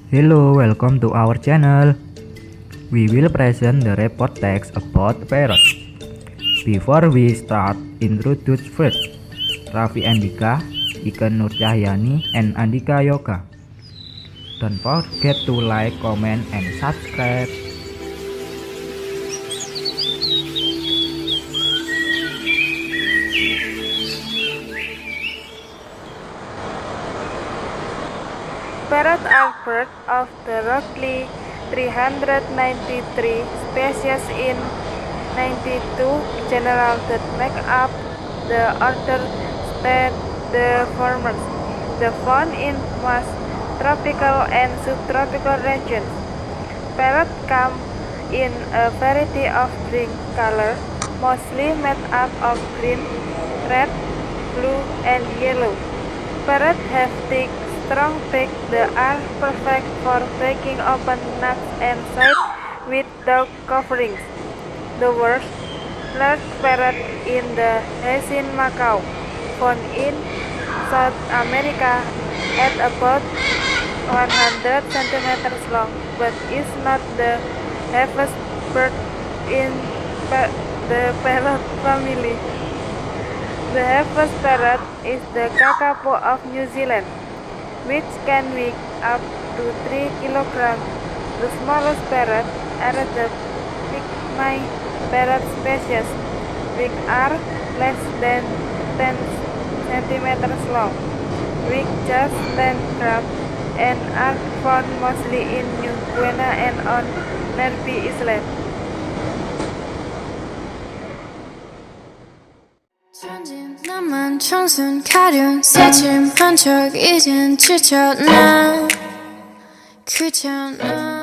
Hello, welcome to our channel. We will present the report text about parrot. Before we start, introduce first Raffi Andika, Ika Nur Cahyani, and Andika Yoga. Don't forget to like, comment, and subscribe. Parrots are birds of the roughly 393 species in 92 genera that make up the order Staphylophorus. They found in most tropical and subtropical regions. Parrots come in a variety of distinct colors, mostly made up of green, red, blue, and yellow. Parrots have thick, strong beaks that are perfect for breaking open nuts and sides with down coverings. The world's largest parrot is the Haitian macaw, found in South America at about 100 centimeters long, but is not the heaviest bird in the parrot family. The heaviest parrot is the kakapo of New Zealand, which can weigh up to 3 kilograms. The smallest parrot are the pygmy parrot species, which are less than 10 centimeters long, weigh just 10 grams, and are found mostly in New Guinea and on Nerbie Island. 나만 청순 가련 새침한 척 이젠 지쳤나 귀찮아